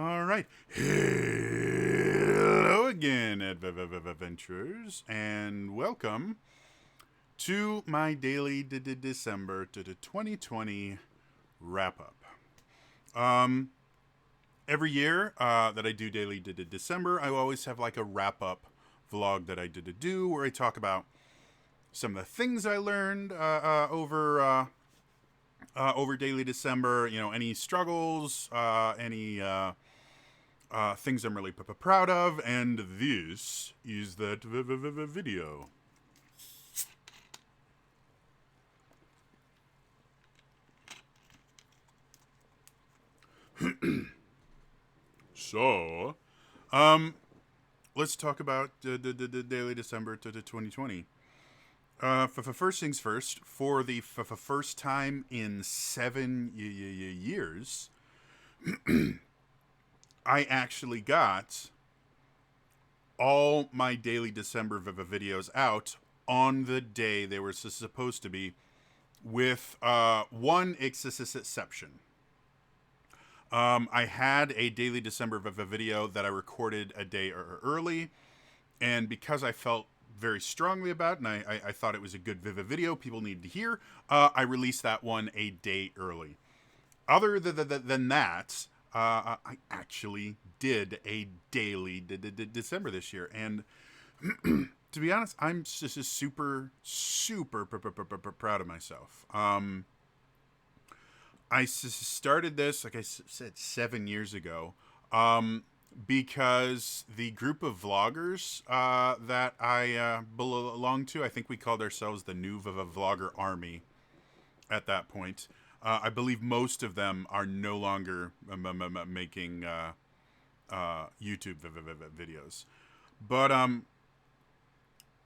All right. Hello again, adventurers, and welcome to my daily December to the 2020 wrap up. Um, every year that I do daily December, I always have like a wrap up vlog that I do where I talk about some of the things I learned over daily December. You know, any struggles, any things I'm really proud of, and this is that video. So, um, let's talk about the daily December to the 2020. For first things first, for the first time in 7 years, I actually got all my daily December videos out on the day they were supposed to be, with one exception. I had a daily December video that I recorded a day early, and because I felt very strongly about it, and I thought it was a good video people needed to hear, I released that one a day early. Other than that, I actually did a daily December this year, and to be honest, I'm just super proud of myself. I started this, like I said, 7 years ago, because the group of vloggers that I belong to, I think we called ourselves the New Vlogger Army at that point. I believe most of them are no longer making YouTube videos. But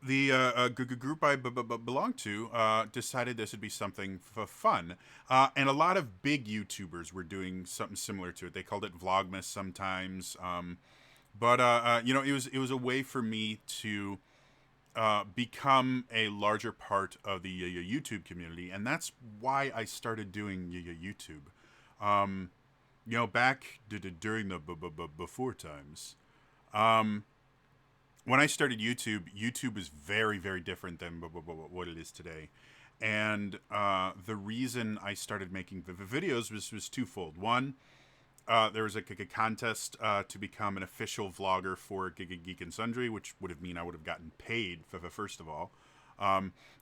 the group I belong to decided this would be something fun, and a lot of big YouTubers were doing something similar to it. They called it Vlogmas sometimes, but you know, it was a way for me to become a larger part of the YouTube community, and that's why I started doing YouTube. You know, back during the before times. Um, when I started YouTube, YouTube was very different than what it is today. And the reason I started making videos was twofold. One, there was a contest to become an official vlogger for Geek and Sundry, which would have mean I would have gotten paid for first of all.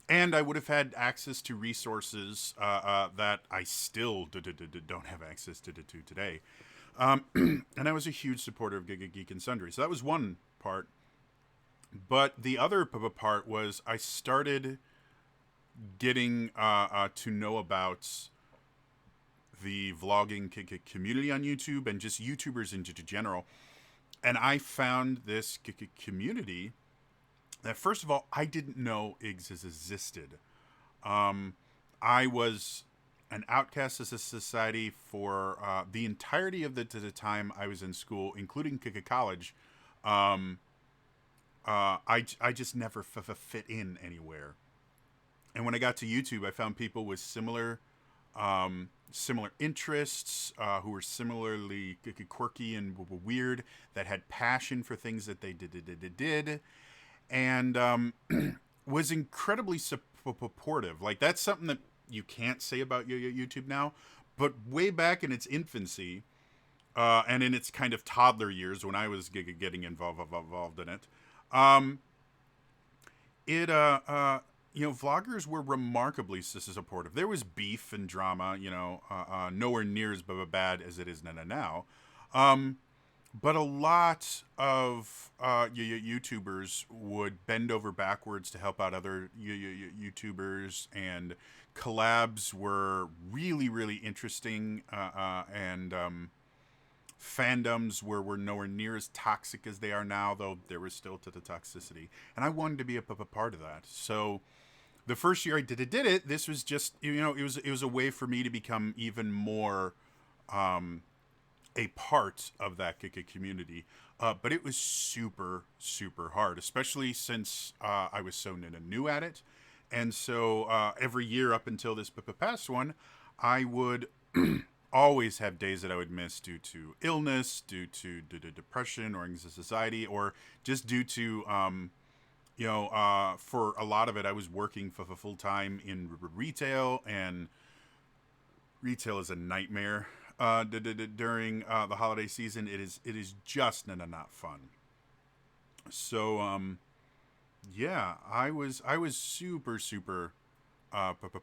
And I would have had access to resources that I still don't have access to today. And I was a huge supporter of Geek and Sundry. So that was one part. But the other part was I started getting to know about the vlogging community on YouTube and just YouTubers in general. And I found this community that, first of all, I didn't know existed. I was an outcast of society for the entirety of the time I was in school, including college. I just never fit in anywhere. And when I got to YouTube, I found people with similar interests, who were similarly quirky and weird, that had passion for things that they did, and was incredibly supportive. Like, that's something that you can't say about YouTube now, but way back in its infancy, and in its kind of toddler years when I was getting involved in it, um, it you know, vloggers were remarkably supportive. There was beef and drama, you know, nowhere near as bad as it is now. Um, but a lot of YouTubers would bend over backwards to help out other YouTubers, and collabs were really interesting, and fandoms were nowhere near as toxic as they are now, though there was still to the toxicity. And I wanted to be a part of that. So the first year I did it, this was just, you know, it was a way for me to become even more a part of that community. But it was super hard, especially since I was so new at it. And so every year up until this past one, I would always have days that I would miss due to illness, due to depression or anxiety, or just due to for a lot of it, I was working for full time in retail, and retail is a nightmare during the holiday season. It is just not fun. So yeah, I was super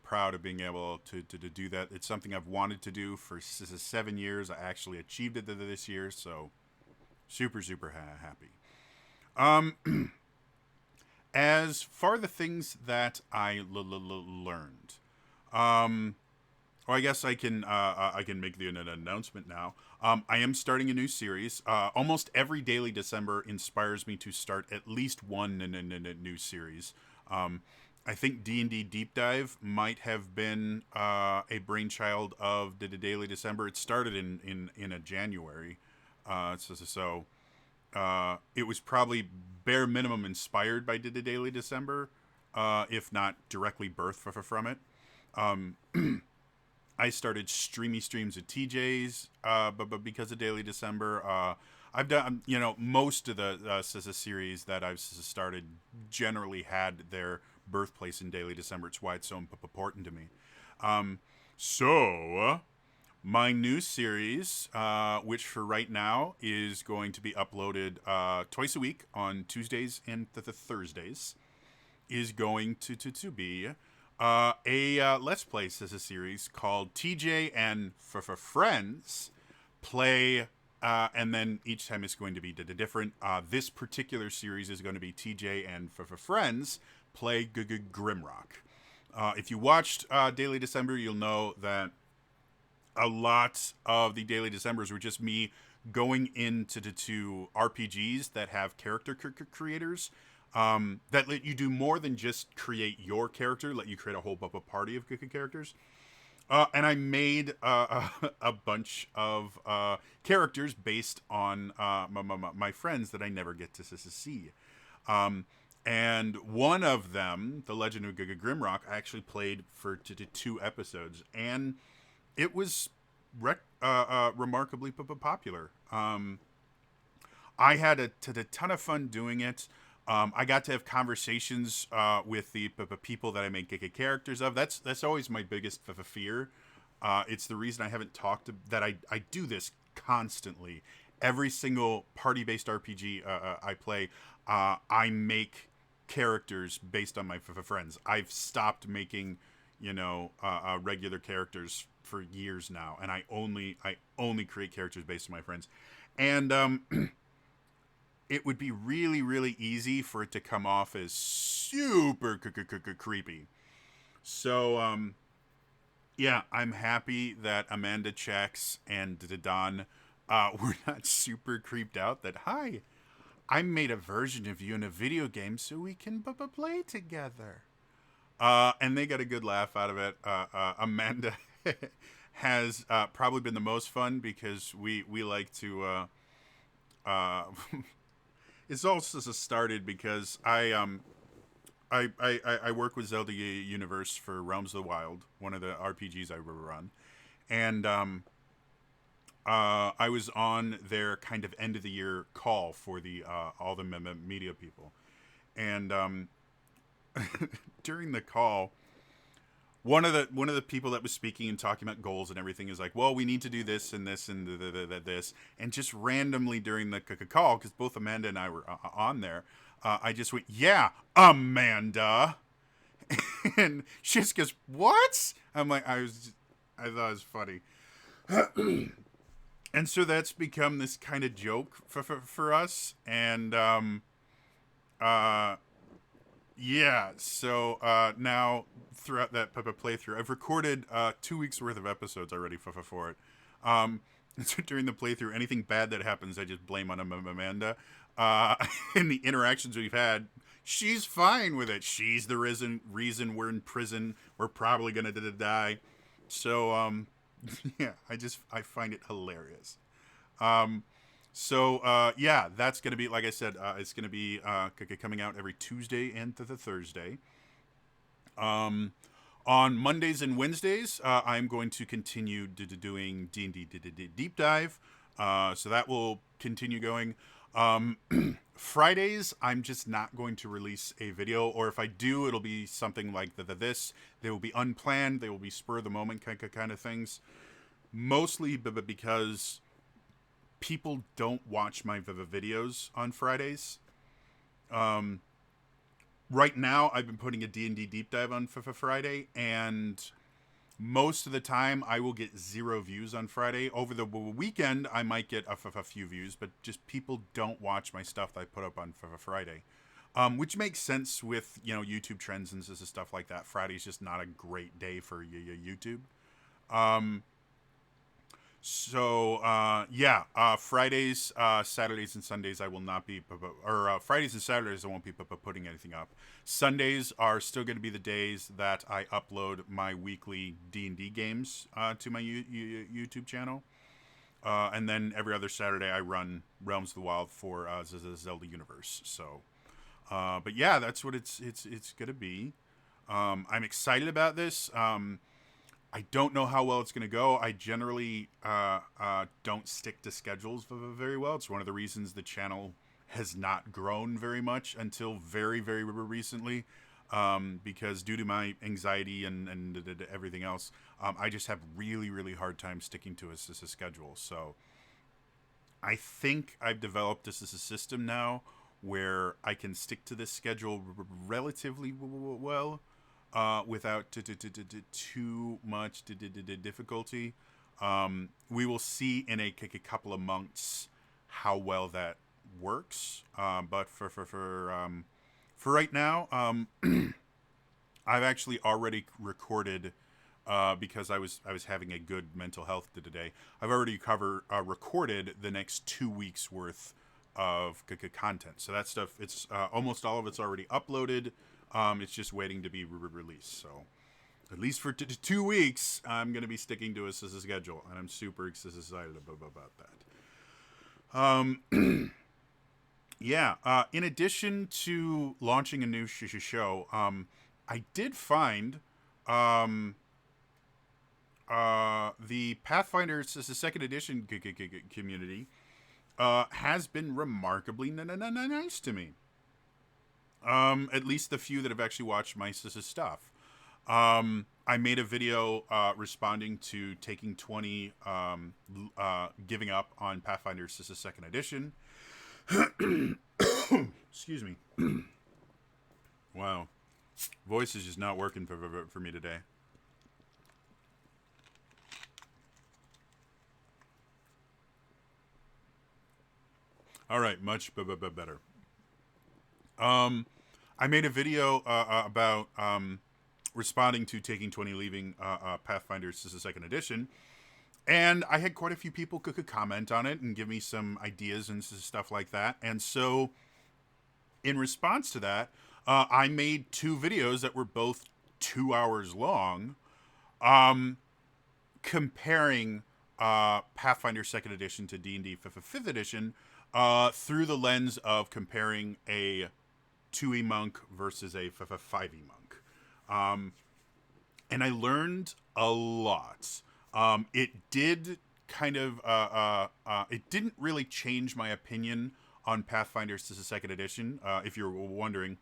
proud of being able to do that. It's something I've wanted to do for 7 years. I actually achieved it this year, so super happy. Um, as far the things that I learned, um, well, I guess I can make the announcement now. I am starting a new series. Almost every daily December inspires me to start at least one new series. Um, I think D&D Deep Dive might have been a brainchild of the Daily December. It started in a January, it was probably bare minimum inspired by the Daily December, if not directly birthed from it. Um, I started streamy streams at TJ's, but because of Daily December, I've done most of the series that I've started generally had their birthplace in Daily December. It's why it's so important to me. Um, so my new series, which for right now is going to be uploaded twice a week on Tuesdays and Thursdays, is going to be a Let's Play as a series called TJ and for Friends Play, and then each time it's going to be different. This particular series is going to be TJ and for Friends Play Grimrock. If you watched Daily December, you'll know that a lot of the Daily Decembers were just me going into the two RPGs that have character creators, that let you do more than just create your character, let you create a whole party of characters. And I made a bunch of characters based on my friends that I never get to see. And one of them, The Legend of Grimrock, I actually played for 2 episodes, and it was remarkably popular. I had a ton of fun doing it. I got to have conversations with the people that I make characters of. That's always my biggest fear. It's the reason I haven't talked that I do this constantly. Every single party-based RPG I play, I make characters based on my friends. I've stopped making, regular characters for years now, and I only create characters based on my friends. And it would be really easy for it to come off as super creepy. So yeah, I'm happy that Amanda Checks and Don were not super creeped out that, hi, I made a version of you in a video game so we can play together. And they got a good laugh out of it. Amanda has probably been the most fun because we like to. It's also started because I work with Zelda Universe for Realms of the Wild, one of the RPGs I run, and I was on their kind of end of the year call for the all the media people, and during the call, one of the people that was speaking and talking about goals and everything is like, well, we need to do this and this and this, and just randomly during the call, because both Amanda and I were on there, I just went, yeah, Amanda, and she just goes, what? I'm like, I thought it was funny. And so that's become this kind of joke for us, and yeah, so now throughout that playthrough, I've recorded 2 weeks worth of episodes already for it. And so during the playthrough, anything bad that happens, I just blame on Amanda. And the interactions we've had, she's fine with it. She's the reason we're in prison. We're probably gonna die. So yeah, I find it hilarious. Yeah, that's going to be, like I said, it's going to be coming out every Tuesday and Thursday. Um, On Mondays and Wednesdays, I'm going to continue doing D&D Deep Dive. So that will continue going. Um, Fridays, I'm just not going to release a video, or if I do, it'll be something like this. They will be unplanned. They will be spur of the moment kind of things. Mostly because people don't watch my videos on Fridays. Um, right now, I've been putting a D&D deep dive on Friday, and most of the time I will get 0 views on Friday. Over the weekend, I might get a few views, but just people don't watch my stuff that I put up on Friday. Which makes sense with, YouTube trends and stuff like that. Friday's just not a great day for YouTube. Um, Fridays, Saturdays, and Sundays I will not be, or Fridays and Saturdays I won't be putting anything up. Sundays are still going to be the days that I upload my weekly D&D games to my YouTube channel. And then every other Saturday I run Realms of the Wild for the Zelda universe. So, but yeah, that's what it's going to be. I'm excited about this. I don't know how well it's going to go. I generally don't stick to schedules very well. It's one of the reasons the channel has not grown very much until very, very recently. Because due to my anxiety and everything else, I just have really, really hard time sticking to a schedule. So I think I've developed this as a system now where I can stick to this schedule relatively well. Without too much difficulty. We will see in a couple of months how well that works. But for right now, I've actually already recorded because I was having a good mental health today. I've already recorded the next 2 weeks worth of content. So that stuff, it's almost all of it's already uploaded. It's just waiting to be released. So, at least for 2 weeks, I'm going to be sticking to a schedule, and I'm super excited about that. Yeah. In addition to launching a new show, I did find the Pathfinder second edition community has been remarkably nice to me. At least the few that have actually watched my stuff. I made a video responding to taking 20, giving up on Pathfinder second edition. Excuse me. Wow. Voice is just not working for me today. All right, much better. I made a video about responding to taking 20 leaving Pathfinder second edition, and I had quite a few people could comment on it and give me some ideas and stuff like that. And so, in response to that, I made 2 videos that were both 2 hours long, comparing Pathfinder second edition to D&D fifth edition through the lens of comparing a 2e monk versus a 5e monk. And I learned a lot. It did kind of, it didn't really change my opinion on Pathfinder second edition, if you're wondering.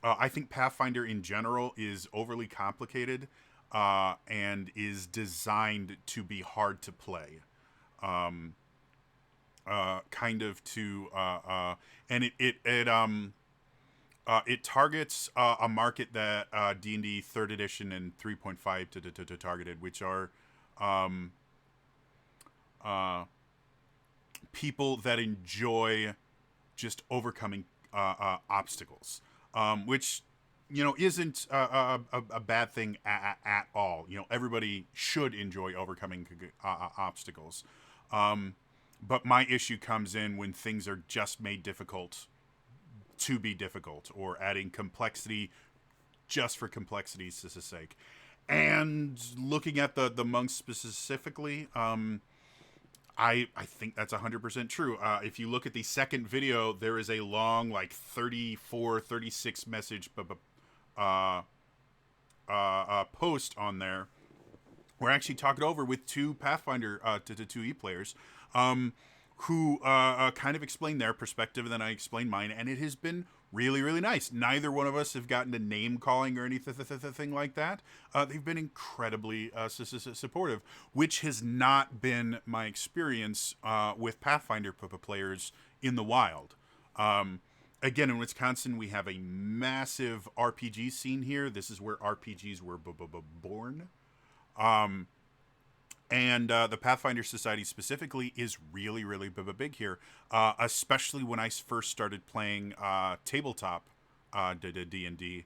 I think Pathfinder in general is overly complicated and is designed to be hard to play. Kind of to, and it targets a market that D&D 3rd edition and 3.5 to targeted, which are people that enjoy just overcoming obstacles, which isn't a bad thing at all. Everybody should enjoy overcoming obstacles. But my issue comes in when things are just made difficult to be difficult, or adding complexity just for complexity's sake. And looking at the monks specifically, I think that's 100% true. If you look at the second video, there is a long, like 34, 36 message post on there where I actually talk it over with two Pathfinder to 2E players, who kind of explain their perspective, and then I explain mine, and it has been really, really nice. Neither one of us have gotten to name calling or anything like that. They've been incredibly supportive, which has not been my experience with Pathfinder players in the wild. Again, in Wisconsin, we have a massive RPG scene here. This is where RPGs were born. And the Pathfinder Society specifically is really, really big here, especially when I first started playing tabletop D&D,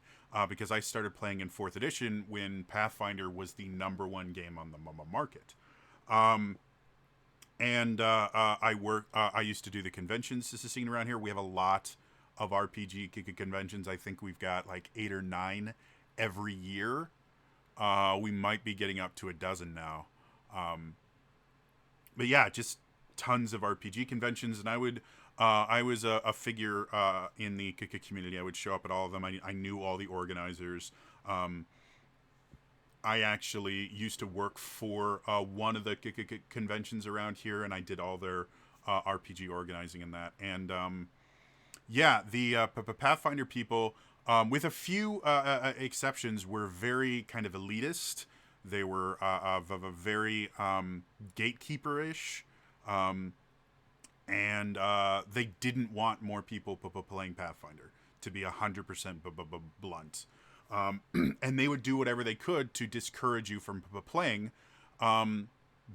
because I started playing in 4th edition when Pathfinder was the #1 game on the market. I used to do the conventions scene around here. We have a lot of RPG conventions. I think we've got like 8 or 9 every year. We might be getting up to a dozen now. But yeah, just tons of RPG conventions, and I was a figure in the community. I would show up at all of them. I knew all the organizers. I actually used to work for one of the conventions around here, and I did all their RPG organizing in that. And yeah, the Pathfinder people, with a few exceptions, were very kind of elitist. They were of a very gatekeeper-ish, and they didn't want more people playing Pathfinder, to be 100% blunt. And they would do whatever they could to discourage you from playing,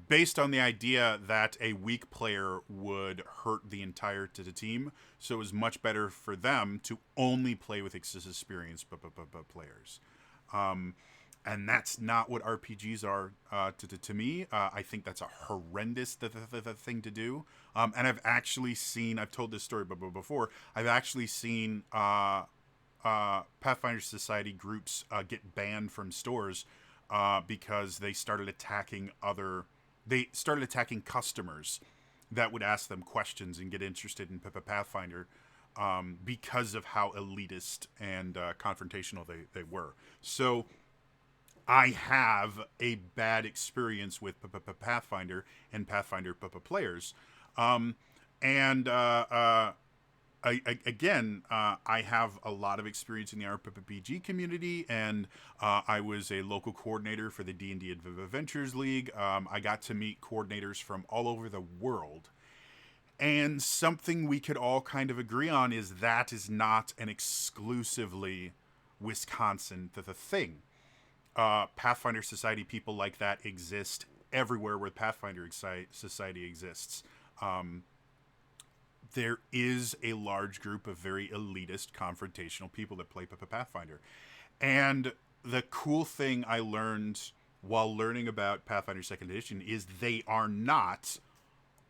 based on the idea that a weak player would hurt the entire team. So it was much better for them to only play with experienced players. And that's not what RPGs are to me. I think that's a horrendous thing to do. And I've actually seen, I've told this story before, I've actually seen Pathfinder Society groups get banned from stores because they started attacking customers that would ask them questions and get interested in Pathfinder, because of how elitist and confrontational they were. So I have a bad experience with Pathfinder and Pathfinder players. Again, I have a lot of experience in the RPG community, and I was a local coordinator for the D&D Adventures League. I got to meet coordinators from all over the world. And something we could all kind of agree on is that is not an exclusively Wisconsin thing. Pathfinder Society people like that exist everywhere where Pathfinder Society exists. There is a large group of very elitist, confrontational people that play Pathfinder. And the cool thing I learned while learning about Pathfinder 2nd Edition is they are not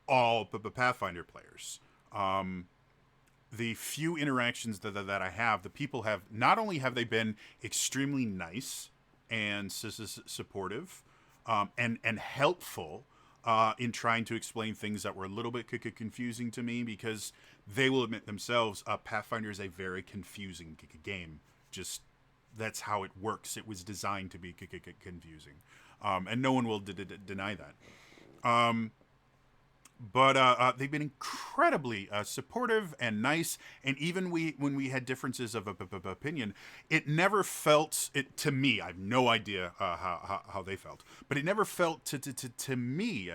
all Pathfinder players. The few interactions that I have, the people have, not only have they been extremely nice and supportive, and helpful in trying to explain things that were a little bit confusing to me, because they will admit themselves, Pathfinder is a very confusing game. Just, that's how it works. It was designed to be confusing. And no one will deny that. But they've been incredibly supportive and nice, and even when we had differences of opinion, it never felt it to me. I have no idea how they felt, but it never felt to me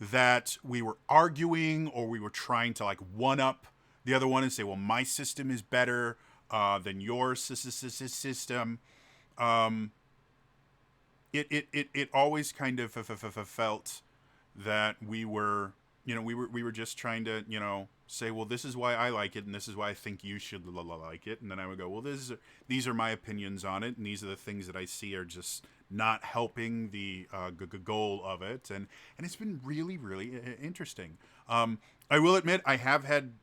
that we were arguing or we were trying to like one up the other one and say, well, my system is better than your system. It always kind of felt that we were just trying to, say, well, this is why I like it, and this is why I think you should like it. And then I would go, well, these are my opinions on it, and these are the things that I see are just not helping the goal of it. And it's been really, really interesting. I will admit, I have had,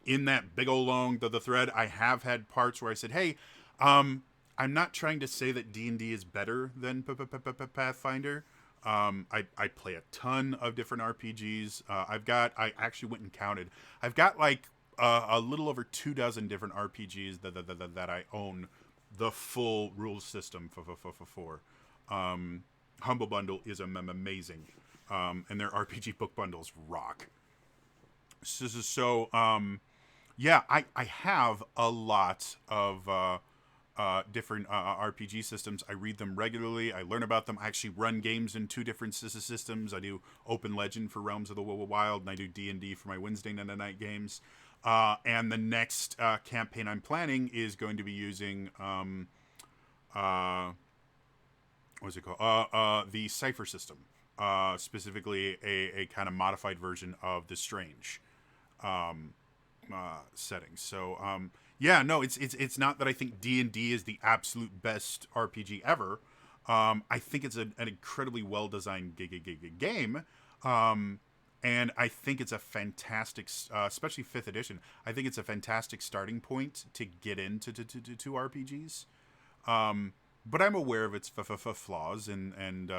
in that big old long, the thread, I have had parts where I said, hey, I'm not trying to say that D&D is better than Pathfinder. I play a ton of different RPGs. I actually went and counted. I've got like a little over 24 different RPGs that I own the full rules system for. Humble Bundle is amazing, and their RPG book bundles rock. So yeah, I have a lot of different RPG systems. I read them regularly. I learn about them. I actually run games in two different systems. I do Open Legend for Realms of the Wild, and I do D&D for my Wednesday night games. And the next campaign I'm planning is going to be using what's it called? The Cipher system, specifically a kind of modified version of the Strange setting. So yeah, no, it's not that I think D&D is the absolute best RPG ever. I think it's an incredibly well designed game. And I think it's a fantastic, especially fifth edition. I think it's a fantastic starting point to get into to RPGs. But I'm aware of its flaws, and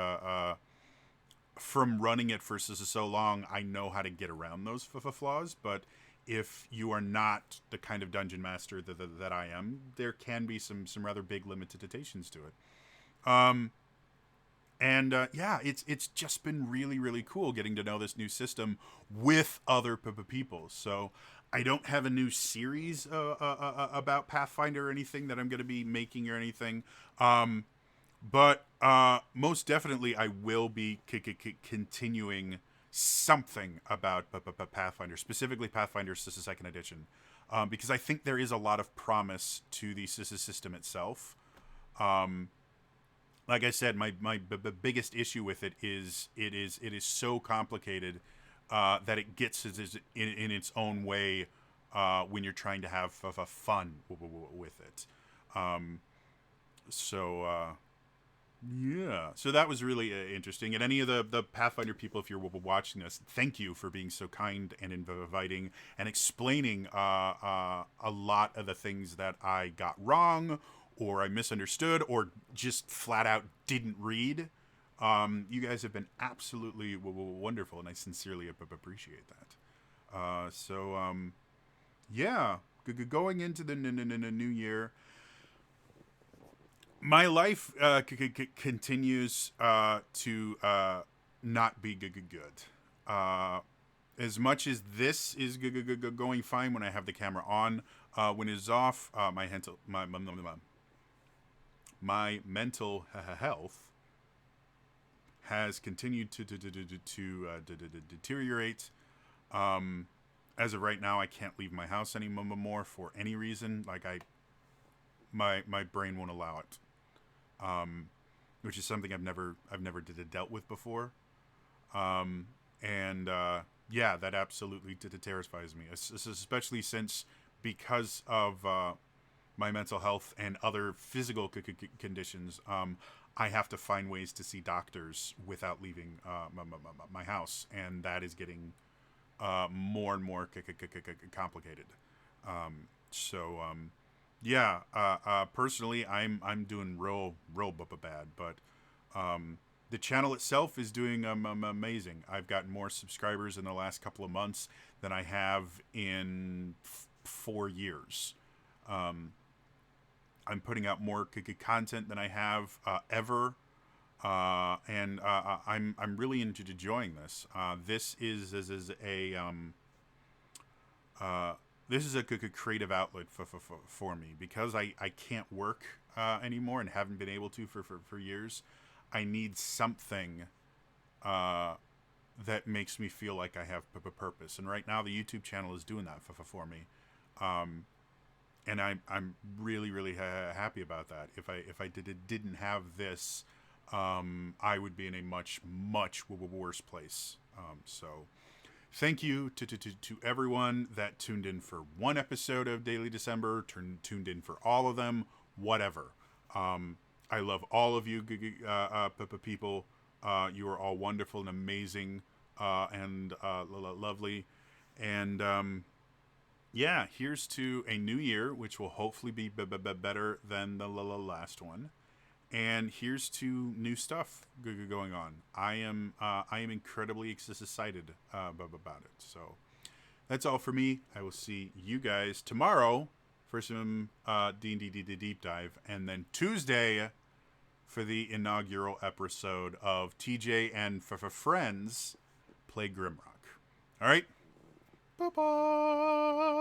from running it for so long, I know how to get around those flaws. But if you are not the kind of dungeon master that I am, there can be some rather big limitations to it. And yeah, it's just been really cool getting to know this new system with other people. So I don't have a new series about Pathfinder or anything that I'm going to be making or anything. But most definitely I will be continuing something about Pathfinder, specifically Pathfinder Second Edition, because I think there is a lot of promise to the system itself. Like I said, my biggest issue with it is it is so complicated that it gets in its own way when you're trying to have fun with it. So yeah, so that was really interesting. And any of the Pathfinder people, if you're watching this, thank you for being so kind and inviting and explaining a lot of the things that I got wrong or I misunderstood or just flat out didn't read. You guys have been absolutely wonderful, and I sincerely appreciate that. So yeah, going into the new year, my life continues to not be good. As much as this is going fine when I have the camera on, when it is off, my mental health has continued to deteriorate. As of right now, I can't leave my house anymore for any reason. Like my brain won't allow it. Which is something I've never dealt with before. And yeah, that absolutely terrifies me, especially since because of my mental health and other physical conditions, I have to find ways to see doctors without leaving my house, and that is getting more and more complicated. So yeah, personally, I'm doing real bad, but the channel itself is doing amazing. I've gotten more subscribers in the last couple of months than I have in 4 years. I'm putting out more content than I have ever, and I'm really enjoying this. This is a creative outlet for me because I can't work anymore and haven't been able to for years. I need something that makes me feel like I have purpose, and right now the YouTube channel is doing that for me. And I'm really happy about that. If I didn't have this, I would be in a much worse place. So thank you to everyone that tuned in for one episode of Daily December, tuned in for all of them, whatever. I love all of you people. You are all wonderful and amazing and lovely. And yeah, here's to a new year, which will hopefully be better than the last one. And here's to new stuff going on. I am incredibly excited about it. So that's all for me. I will see you guys tomorrow for some D&D deep dive, and then Tuesday for the inaugural episode of TJ and friends play Grimrock. All right. Bye-bye.